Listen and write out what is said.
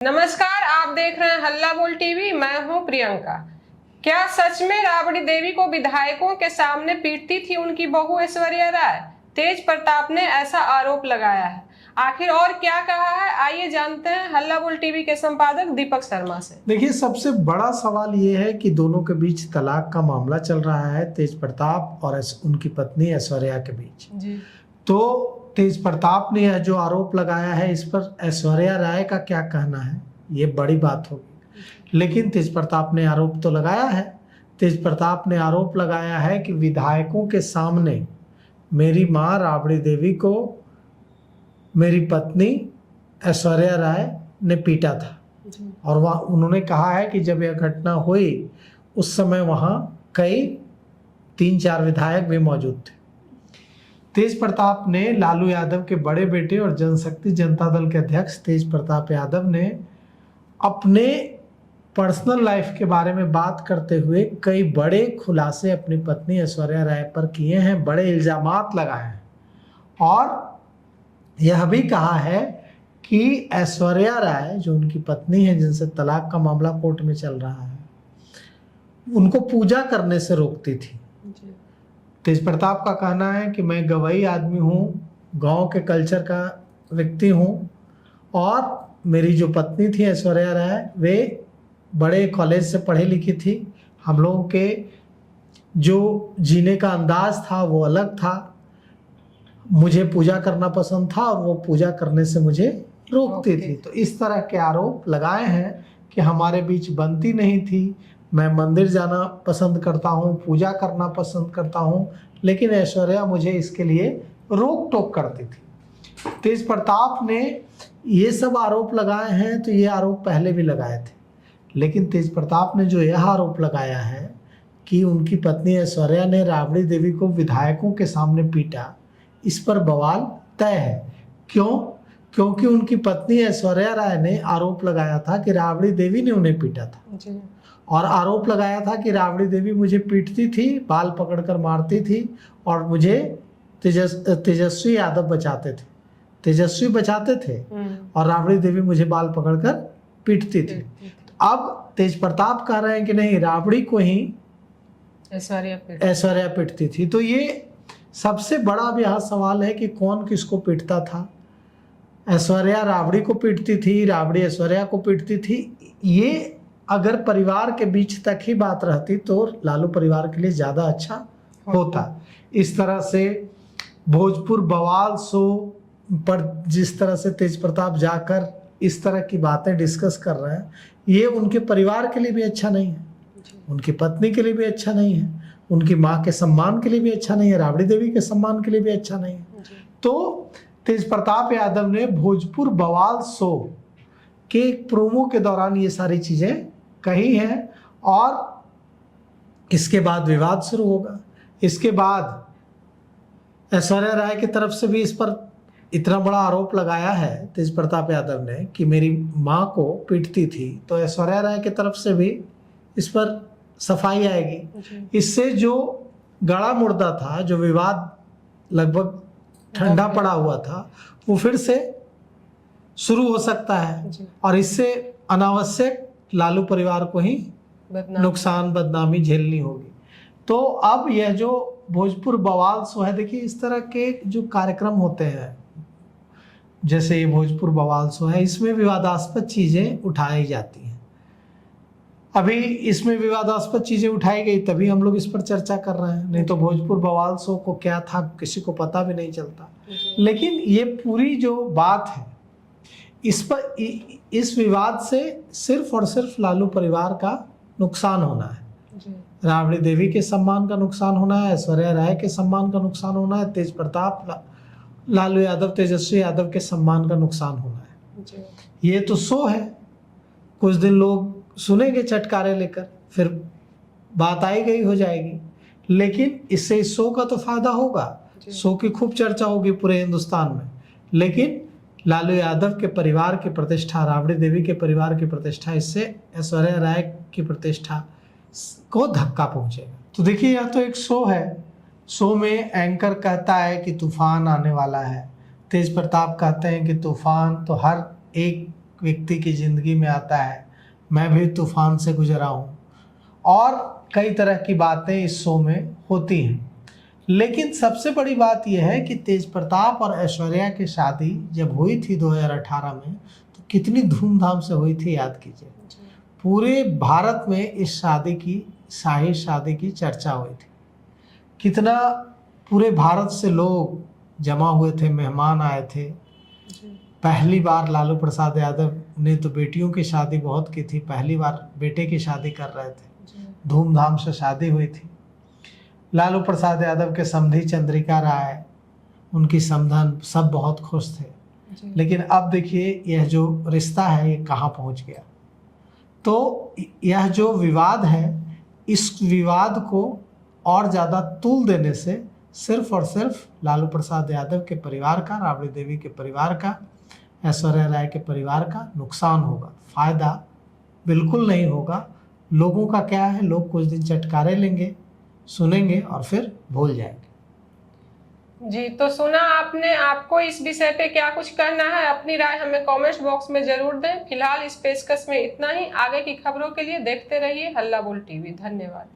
नमस्कार, आप देख रहे हैं हल्ला बोल टीवी। मैं हूं प्रियंका। क्या सच में राबड़ी देवी को विधायकों के सामने पीटती थी उनकी बहू ऐश्वर्या राय? तेज प्रताप ने ऐसा आरोप लगाया है। आखिर और क्या कहा है, आइए जानते हैं हल्ला बोल टीवी के संपादक दीपक शर्मा से। देखिए, सबसे बड़ा सवाल ये है कि दोनों के बीच तलाक का मामला चल रहा है, तेज प्रताप और उनकी पत्नी ऐश्वर्या के बीच जी। तो तेज प्रताप ने यह जो आरोप लगाया है, इस पर ऐश्वर्या राय का क्या कहना है, ये बड़ी बात होगी। लेकिन तेज प्रताप ने आरोप तो लगाया है। तेज प्रताप ने आरोप लगाया है कि विधायकों के सामने मेरी मां राबड़ी देवी को मेरी पत्नी ऐश्वर्या राय ने पीटा था और वह उन्होंने कहा है कि जब यह घटना हुई उस समय वहां कई 3-4 विधायक भी मौजूद थे। तेज प्रताप ने लालू यादव के बड़े बेटे और जनशक्ति जनता दल के अध्यक्ष तेज प्रताप यादव ने अपने पर्सनल लाइफ के बारे में बात करते हुए कई बड़े खुलासे अपनी पत्नी ऐश्वर्या राय पर किए हैं, बड़े इल्जामात लगाए हैं और यह भी कहा है कि ऐश्वर्या राय जो उनकी पत्नी है, जिनसे तलाक का मामला कोर्ट में चल रहा है, उनको पूजा करने से रोकती थी। तेज प्रताप का कहना है कि मैं गवई आदमी हूँ, गांव के कल्चर का व्यक्ति हूँ और मेरी जो पत्नी थी ऐश्वर्या राय, वे बड़े कॉलेज से पढ़ी लिखी थी। हम लोगों के जो जीने का अंदाज था वो अलग था। मुझे पूजा करना पसंद था और वो पूजा करने से मुझे रोकती थी। तो इस तरह के आरोप लगाए हैं कि हमारे बीच बनती नहीं थी। मैं मंदिर जाना पसंद करता हूँ, पूजा करना पसंद करता हूँ, लेकिन ऐश्वर्या मुझे इसके लिए रोक टोक करती थी। तेज प्रताप ने ये सब आरोप लगाए हैं, तो ये आरोप पहले भी लगाए थे, लेकिन तेज प्रताप ने जो यह आरोप लगाया है कि उनकी पत्नी ऐश्वर्या ने राबड़ी देवी को विधायकों के सामने पीटा, इस पर बवाल तय है। क्यों? क्योंकि उनकी पत्नी ऐश्वर्या राय ने आरोप लगाया था कि राबड़ी देवी ने उन्हें पीटा था जी। और आरोप लगाया था कि राबड़ी देवी मुझे पीटती थी, बाल पकड़कर मारती थी और मुझे तेजस्वी यादव बचाते थे, तेजस्वी बचाते थे और राबड़ी देवी मुझे बाल पकड़कर पीटती थी। अब तेज प्रताप कह रहे हैं कि नहीं, राबड़ी को ही ऐश्वर्या पीटती थी। तो ये सबसे बड़ा अब यहाँ सवाल है कि कौन किसको पीटता था। ऐश्वर्या राबड़ी को पीटती थी, राबड़ी ऐश्वर्या को पीटती थी। ये अगर परिवार के बीच तक ही बात रहती तो लालू परिवार के लिए ज़्यादा अच्छा होता। इस तरह से भोजपुर बवाल शो पर जिस तरह से तेज प्रताप जाकर इस तरह की बातें डिस्कस कर रहे हैं, ये उनके परिवार के लिए भी अच्छा नहीं है, उनकी पत्नी के लिए भी अच्छा नहीं है, उनकी माँ के सम्मान के लिए भी अच्छा नहीं है, राबड़ी देवी के सम्मान के लिए भी अच्छा नहीं है। तो तेज प्रताप यादव ने भोजपुर बवाल शो के एक प्रोमो के दौरान ये सारी चीज़ें कही हैं और इसके बाद विवाद शुरू होगा। इसके बाद ऐश्वर्या राय की तरफ से भी इस पर इतना बड़ा आरोप लगाया है तेज प्रताप यादव ने कि मेरी माँ को पीटती थी, तो ऐश्वर्या राय की तरफ से भी इस पर सफाई आएगी। इससे जो गड़ा मुर्दा था, जो विवाद लगभग ठंडा पड़ा हुआ था, वो फिर से शुरू हो सकता है और इससे अनावश्यक लालू परिवार को ही नुकसान, बदनामी झेलनी होगी। तो अब यह जो भोजपुर बवाल शो है, देखिए इस तरह के जो कार्यक्रम होते हैं, जैसे ये भोजपुर बवाल शो है, इसमें विवादास्पद चीज़ें उठाई जाती हैं। अभी इसमें विवादास्पद चीज़ें उठाई गई तभी हम लोग इस पर चर्चा कर रहे हैं, नहीं तो भोजपुर बवाल शो को क्या था किसी को पता भी नहीं चलता। लेकिन ये पूरी जो बात है, इस पर इस विवाद से सिर्फ और सिर्फ लालू परिवार का नुकसान होना है। राबड़ी देवी के सम्मान का नुकसान होना है, ऐश्वर्या राय के सम्मान का नुकसान होना है, तेज प्रताप लालू यादव, तेजस्वी यादव के सम्मान का नुकसान होना है। ये तो शो है, कुछ दिन लोग सुनेंगे चटकारे लेकर, फिर बात आई गई हो जाएगी, लेकिन इससे इस शो का तो फायदा होगा, शो की खूब चर्चा होगी पूरे हिंदुस्तान में, लेकिन लालू यादव के परिवार की प्रतिष्ठा, राबड़ी देवी के परिवार की प्रतिष्ठा, इससे ऐश्वर्या राय की प्रतिष्ठा को धक्का पहुंचेगा। तो देखिए, यह तो एक शो है, शो में एंकर कहता है कि तूफान आने वाला है, तेज प्रताप कहते हैं कि तूफान तो हर एक व्यक्ति की ज़िंदगी में आता है, मैं भी तूफान से गुजरा हूँ, और कई तरह की बातें इस शो में होती हैं। लेकिन सबसे बड़ी बात यह है कि तेज प्रताप और ऐश्वर्या की शादी जब हुई थी 2018 में, तो कितनी धूमधाम से हुई थी, याद कीजिए। पूरे भारत में इस शादी की, शाही शादी की चर्चा हुई थी। कितना पूरे भारत से लोग जमा हुए थे, मेहमान आए थे। पहली बार लालू प्रसाद यादव ने तो बेटियों की शादी बहुत की थी, पहली बार बेटे की शादी कर रहे थे, धूमधाम से शादी हुई थी। लालू प्रसाद यादव के समधी चंद्रिका राय, उनकी समधन, सब बहुत खुश थे। लेकिन अब देखिए यह जो रिश्ता है ये कहाँ पहुँच गया। तो यह जो विवाद है, इस विवाद को और ज़्यादा तूल देने से सिर्फ और सिर्फ लालू प्रसाद यादव के परिवार का, राबड़ी देवी के परिवार का, ऐश्वर्या राय के परिवार का नुकसान होगा, फायदा बिल्कुल नहीं होगा। लोगों का क्या है, लोग कुछ दिन चटकारे लेंगे, सुनेंगे और फिर भूल जाएंगे। जी, तो सुना आपने। आपको इस विषय पे क्या कुछ कहना है? अपनी राय हमें कमेंट बॉक्स में जरूर दें। फिलहाल इस पेशकश में इतना ही। आगे की खबरों के लिए देखते रहिए हल्ला बोल टीवी। धन्यवाद।